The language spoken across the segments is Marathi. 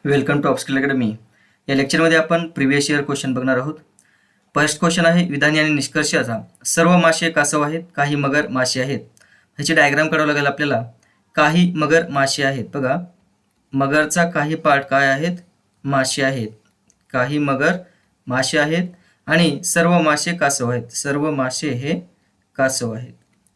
Welcome to upskill academy. या लेक्चरमध्ये आपण प्रिव्हियस इयर क्वेश्चन बघणार आहोत. फर्स्ट क्वेश्चन आहे विधानी आणि निष्कर्षाचा. सर्व मासे कासव आहेत, काही मगर मासे आहेत. ह्याची डायग्राम काढावं लागेल आपल्याला. काही मगर मासे आहेत. बघा, मगरचा काही पार्ट काय आहेत? मासे आहेत. काही मगर मासे आहेत आणि सर्व मासे कासव आहेत. सर्व मासे हे कासव आहेत.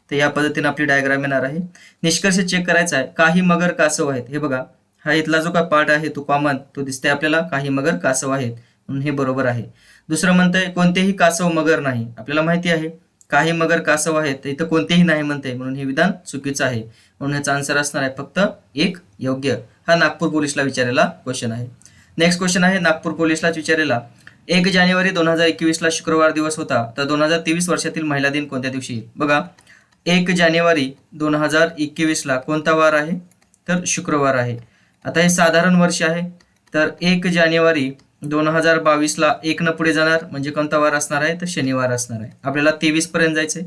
तर या पद्धतीने आपली डायग्राम येणार आहे. निष्कर्ष चेक करायचा आहे. काही मगर कासव आहेत. हे बघा, हा इथला जो काय पार्ट आहे तो कॉमन तो दिसतंय आपल्याला. काही मगर कासव आहेत म्हणून हे बरोबर आहे. दुसरं म्हणतंय कोणतेही कासव मगर नाही. आपल्याला माहिती आहे काही मगर कासव आहेत, तर इथं कोणतेही नाही म्हणते म्हणून हे विधान चुकीचं आहे. म्हणून ह्याचा आन्सर असणार आहे फक्त एक योग्य. हा नागपूर पोलीसला विचारलेला क्वेश्चन आहे. नेक्स्ट क्वेश्चन आहे नागपूर पोलीसलाच विचारलेला. 1 जानेवारी 2021 शुक्रवार दिवस होता, तर 2023 वर्षातील महिला दिन कोणत्या दिवशी? बघा, 1 जानेवारी 2021 कोणता वार आहे? तर शुक्रवार आहे. आता हे साधारण वर्ष आहे, तर 1 जानेवारी 2022 1 न पुढे जाणार म्हणजे कोणता वार असणार आहे? तर शनिवार असणार आहे. आपल्याला 23 पर्यंत जायचंय.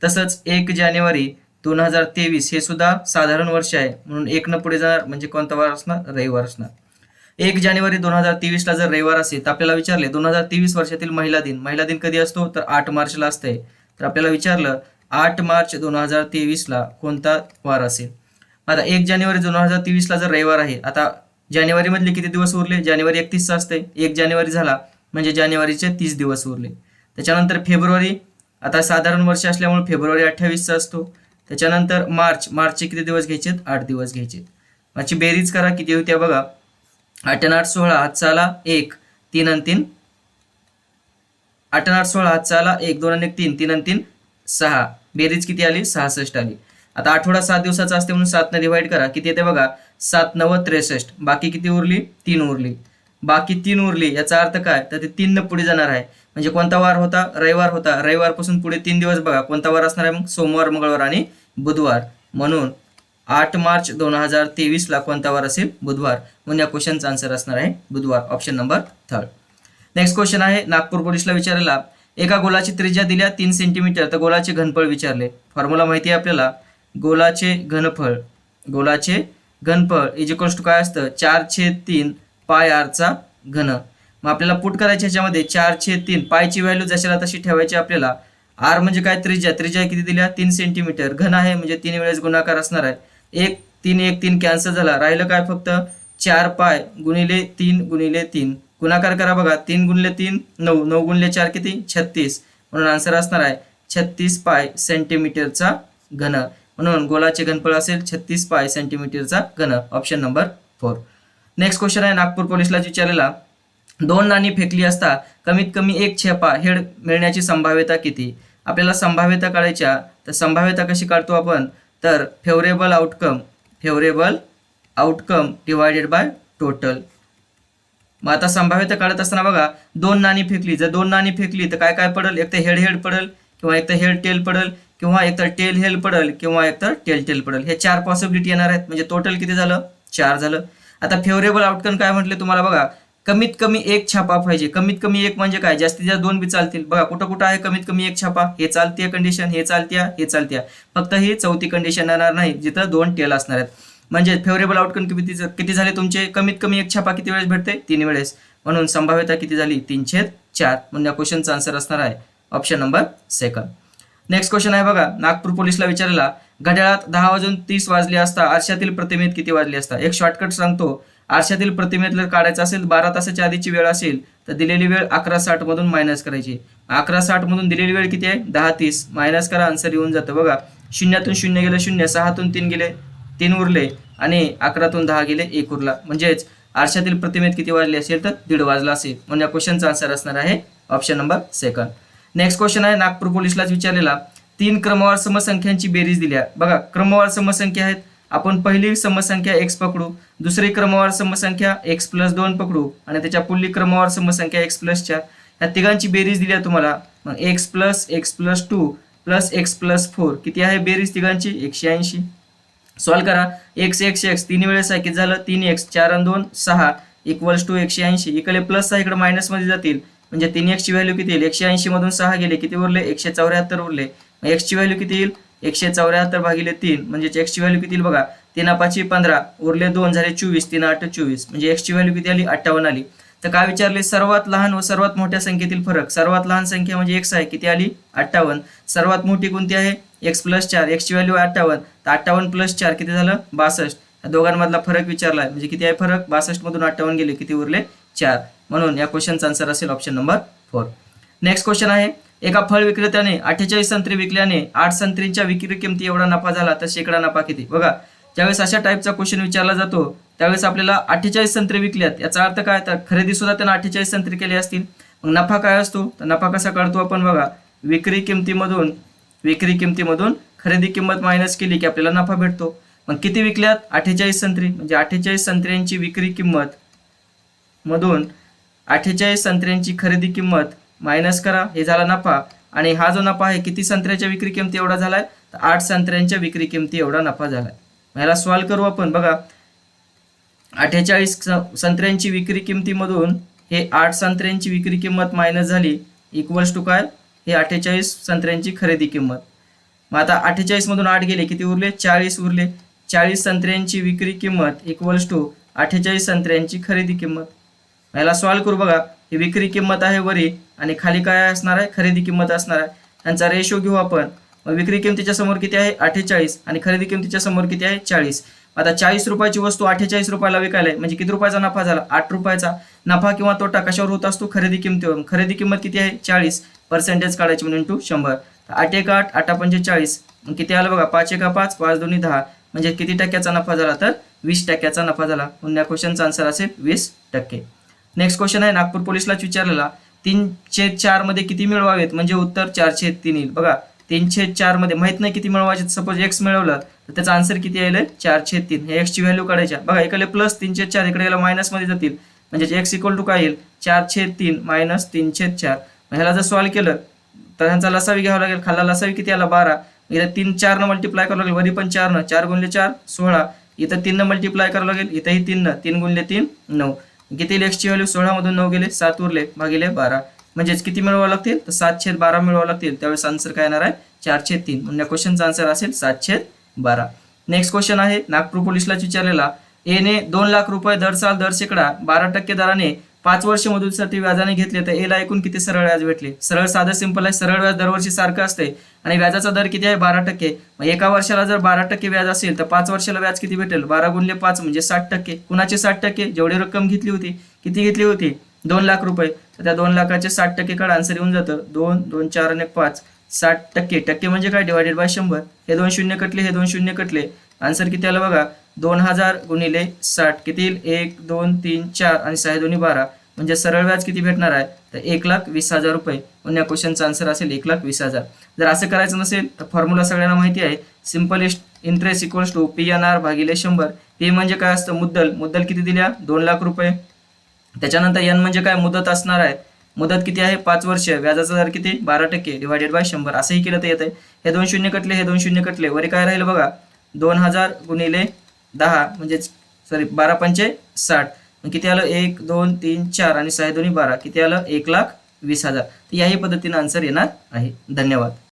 तसंच 1 जानेवारी 2023 हे सुद्धा साधारण वर्ष आहे म्हणून 1 न पुढे जाणार म्हणजे कोणता वार असणार? रविवार असणार. 1 जानेवारी 2023 जर रविवार असेल तर आपल्याला विचारले 2023 वर्षातील महिला दिन. महिला दिन कधी असतो? तर 8 मार्चला असते. तर आपल्याला विचारलं 8 मार्च 2023 कोणता वार असेल? आता 1 जानेवारी 2023 जर रविवार आहे, आता जानेवारी मधले किती दिवस उरले? जानेवारी 31 असते. 1 जानेवारी झाला म्हणजे जानेवारीचे 30 दिवस उरले. त्याच्यानंतर फेब्रुवारी, आता साधारण वर्ष असल्यामुळे फेब्रुवारी 28 असतो. त्याच्यानंतर मार्चचे किती दिवस घ्यायचे? 8 दिवस घ्यायचे. याची बेरीज करा किती होत्या बघा. 8 आणि 8 16, हातचा आला 1, 3 आणि 3 8 आणि 8 16, हातचा आला 1, 2 आणि 1 3, 3 आणि 3 6. बेरीज किती आली? 66 आली. आता आठवडा 7 दिवसाचा असते म्हणून 7 ने डिवाइड करा. किती येते बघा? 7 9 63. बाकी किती उरली? 3 उरली. बाकी 3 उरली याचा अर्थ काय? तर ते 3 न पुढे जाणार आहे म्हणजे कोणता वार होता? रविवार होता. रविवारपासून पुढे 3 दिवस बघा कोणता वार असणार आहे? मग सोमवार, मंगळवार आणि बुधवार. म्हणून 8 मार्च 2023 कोणता वार असेल? बुधवार. म्हणून या क्वेश्चनचा आन्सर असणार आहे बुधवार. Option number 3. नेक्स्ट क्वेश्चन आहे नागपूर पोलीसला विचारलेला. एका गोलाची त्रिज्या दिल्या 3 सेंटीमीटर, तर गोलाचे घनफळ विचारले. फॉर्म्युला माहिती आहे आपल्याला. गोलाचे घनफळ इज इक्वल्स टू काय असतं? 4/3 पाय r चा घन. मग आपल्याला पुट करायचे ह्याच्यामध्ये 4/3 पायची व्हॅल्यू जशाला तशी ठेवायची आपल्याला. r म्हणजे काय? त्रिज्या किती दिल्या? 3 सेंटीमीटर. घन आहे म्हणजे 3 वेळेस गुणाकार असणार आहे. 1 3 कॅन्सल झाला. राहिलं काय? फक्त 4 पाय गुणिले 3 गुणाकार करा बघा. 3 गुणिले 3 9, 9 गुणिले 4 किती? 36. म्हणून आन्सर असणार आहे 36 पाय सेंटीमीटरचा घन. म्हणून गोलाचे घनफळ असेल 36 पाय सेंटीमीटरचा घन. Option number 4. नेक्स्ट क्वेश्चन आहे नागपूर पोलीसला विचारलेला. 2 नाणी फेकली असता कमीत कमी 1 छेपा हेड मिळण्याची संभाव्यता किती? आपल्याला संभाव्यता काढायच्या. तर संभाव्यता कशी काढतो आपण? तर favourable outcome divided by total. मग आता संभाव्यता काढत असताना बघा 2 नाणी फेकली. जर 2 नाणी फेकली तर काय पडेल? एक तर हेड पडेल किंवा एक तर हेड टेल पडेल किंवा एक तर टेल हेल पडेल किंवा एक तर टेल पडेल. हे 4 पॉसिबिलिटी येणार आहेत म्हणजे टोटल किती झालं? 4 झालं. आता फेवरेबल आउटकम काय म्हटले तुम्हाला बघा. कमीत कमी 1 छापा पाहिजे. कमीत कमी 1 म्हणजे काय? जास्तीत जास्त 2 बी चालतील. बघा कुठं आहे कमीत कमी 1 छापा? हे चालतीय कंडिशन, हे चालत्या. फक्त ही चौथी कंडिशन येणार नाही जिथं 2 टेल असणार आहेत. म्हणजे फेवरेबल आउटकम किती झाले तुमचे? कमीत कमी 1 छापा किती वेळेस भेटते? 3 वेळेस. म्हणून संभाव्यता किती झाली? 3/4. म्हणून या क्वेश्चनचा आन्सर असणार आहे ऑप्शन नंबर 2. नेक्स्ट क्वेश्चन आहे बघा नागपूर पोलीसला विचारलेला. घड्याळात 10:30 वाजले असता आरशातील प्रतिमेत किती वाजले असता? एक शॉर्टकट सांगतो. आरशातील प्रतिमेत जर काढायचं असेल 12 तासाच्या आधीची वेळ असेल तर दिलेली वेळ 11:60 मधून मायनस करायची. 11:60 मधून दिलेली वेळ किती आहे? 10:30. मायनस करा, आन्सर येऊन जातं बघा. 0 0 गेले 0, 6 3 गेले 3 उरले आणि 11 10 गेले 1 उरला. म्हणजेच आरशातील प्रतिमेत किती वाजले असेल तर 1:30 वाजला असेल. म्हणून या क्वेश्चनचा आन्सर असणार आहे ऑप्शन नंबर 2. नेक्स्ट क्वेश्चन आहे नागपूर पोलीसलाच विचारलेला. 3 क्रमवार समसंख्यांची बेरीज दिल्या. बघा क्रमवार समसंख्या आहेत. आपण पहिली समसंख्या x पकडू, दुसरी क्रमवार समसंख्या x+2 पकडू आणि त्याच्या पुढली क्रमवार समसंख्या x+4. या तिघांची बेरीज दिली तुम्हाला. मग x + x+2 + x+4 किती आहे बेरीज तिघांची? 180. सॉल्व करा. x 3 वेळेस आहे किती झालं? 3x. 4 आणि 2 6 = 180. इकडे प्लस आहे, इकडे मायनस मध्ये जातील म्हणजे 3x ची व्हॅल्यू किती येईल? 180 मधून 6 गेले किती उरले? 174 उरले. x ची व्हॅल्यू किती येईल? 174 भागिले 3 म्हणजे x ची व्हॅल्यू किती येईल बघा? 3 5 15 उरले 2 झाले 24, 3 8 24 म्हणजे x ची व्हॅल्यू किती आली 58 आली. तर काय विचारले सर्वात लहान व सर्वात मोठ्या संख्येतील फरक. सर्वात लहान संख्या म्हणजे x आहे किती आली 58. सर्वात मोठी कोणती आहे x + 4 x ची व्हॅल्यू 58 तर 58 + 4 किती झालं 62. या दोघांमधला फरक विचारलाय म्हणजे किती आहे फरक 62 मधून 58 गेले किती उरले 4. म्हणून या क्वेश्चनचा आन्सर असेल ऑप्शन नंबर 4. नेक्स्ट क्वेश्चन आहे एका फळ विक्रेत्याने 48 संत्रे विकल्याने 8 संत्रींच्या विक्री किमती एवढा नफा झाला तर शेकडा नफा किती. बघा ज्यावेळेस अशा टाईपचा क्वेश्चन विचारला जातो त्यावेळेस आपल्याला 48 संत्रे विकल्यात याचा अर्थ काय तर खरेदी सुद्धा त्यांना 48 संत्रे केले असतील. मग नफा काय असतो तर नफा कसा काढतो आपण बघा विक्री किमतीमधून खरेदी किंमत मायनस केली की आपल्याला नफा भेटतो. मग किती विकल्यात 48 संत्री म्हणजे 48 संत्र्यांची विक्री किंमत मधून 48 संत्र्यांची खरेदी किंमत मायनस करा हे झाला नफा. आणि हा जो नफा आहे किती संत्र्याच्या विक्री किमती एवढा झालाय तर 8 संत्र्यांच्या विक्री किमती एवढा नफा झालाय. ह्याला सॉल्व्ह करू आपण बघा 48 संत्र्यांची विक्री किमतीमधून हे 8 संत्र्यांची विक्री किंमत मायनस झाली इक्वल्स टू काय हे 48 संत्र्यांची खरेदी किंमत. मग आता 48 मधून 8 गेले किती उरले 40 उरले. 40 संत्र्यांची विक्री किंमत इक्वल्स टू 48 संत्र्यांची खरेदी किंमत. ह्याला सॉल्व्ह करू बघा ही विक्री किंमत आहे वरी आणि खाली काय असणार आहे खरेदी किंमत असणार आहे. त्यांचा रेशो घेऊ आपण. मग विक्री किमतीच्या समोर किती आहे 48 आणि खरेदी किमतीच्या समोर किती आहे 40. आता 40 रुपयाची वस्तू 48 रुपयाला विकायला आहे म्हणजे किती रुपयाचा नफा झाला 8 रुपयाचा. नफा किंवा तोटा कशावर होत असतो खरेदी किमतीवर. खरेदी किंमत किती आहे 40 पर्सेंटेज काढायची म्हणून टू 100. 8 1 8 8 5 40 किती आलं बघा 5 1 5 5 2 10 म्हणजे किती टक्क्याचा नफा झाला तर 20% नफा झाला. म्हणून या क्वेश्चनचा आन्सर असेल 20%. नेक्स्ट क्वेश्चन आहे नागपूर पोलिसलाच विचारलेला 3/4 मध्ये किती मिळवावेत म्हणजे उत्तर 4/3 येईल. बघा 3/4 मध्ये माहित नाही किती मिळवायचे सपोज x मिळवलं तर त्याचा आन्सर किती येईल 4/3. हे x ची व्हॅल्यू काढायच्या बघा इकडे प्लस 3/4 इकडे याला मायनस मध्ये जातील म्हणजे x इक्वल टू काय येईल 4/3 मायनस 3/4. ह्याला जर सॉल्व्ह केलं तर ह्यांचा लसावी घ्यावा लागेल. खाल्ला लसावी किती आला 12. इथं 3 4 न मल्टिप्लाय करावं लागेल वरी पण 4 न 4 गुणले 4 16. इथं 3 न मल्टिप्लाय करावं लागेल इथंही 3 न 3 गुणले 3 9. किती x ची व्हॅल्यू 16 मधून 9 गेले 7 उरले भागिले 12 म्हणजेच किती मिळवावं लागतील तर 7/12 मिळवावं लागतील. त्यावेळेस आन्सर काय येणार आहे 4/3. म्हणून या क्वेश्चनचा आन्सर असेल 7/12. नेक्स्ट क्वेश्चन आहे नागपूर पोलिसलाच विचारलेला ए ने 2 लाख रुपये दर साल दर शेकडा 12% दराने 5 वर्ष मुदतीसाठी व्याजाने घेतले तर ए ला एकूण किती सरळ व्याज भेटले. सरळ साधं सिंपल आहे. सरळ व्याज दरवर्षी सारखं असते आणि व्याजाचा दर किती आहे 12%. मग एका वर्षाला जर 12% व्याज असेल तर 5 वर्षाला व्याज किती भेटेल 12 गुणले 5 म्हणजे 60%. कुणाचे 60% जेवढी रक्कम घेतली होती किती घेतली होती 2 लाख रुपये तर त्या 2 लाखाचे 60% काढा आन्सर येऊन जातं 2 2 4 आणि 5 60%. टक्के म्हणजे काय डिवायडेड बाय 100. हे 2 शून्य कटले हे 2 शून्य कटले आन्सर किती आलं बघा 2000 गुणिले 60 किती येईल 1 2 3 4 आणि 6 2 12 म्हणजे सरळ व्याज किती भेटणार आहे तर 1,20,000 रुपये. म्हणून या क्वेश्चनचा आन्सर असेल 1,20,000. जर असं करायचं नसेल तर फॉर्म्युला सगळ्यांना माहिती आहे simplest interest equals to PNR भागिले 100. P म्हणजे काय असतं मुद्दल किती दिल्या 2 लाख रुपये. त्याच्यानंतर N म्हणजे काय मुदत असणार आहे. मुदत किती आहे 5 वर्ष. व्याजाचा दर किती 12% डिवायडेड बाय 100. असंही केलं तर येतंय. हे 2 शून्य कटले हे 2 शून्य कटले वरी काय राहिलं बघा 2000 गुणिले 10 म्हणजे सॉरी 12 पंचे 60 किती आलं 1 2 3 4 आणि 6 2 12 किती आलं 1,20,000. तर याही पद्धतीने आन्सर येणार आहे. धन्यवाद.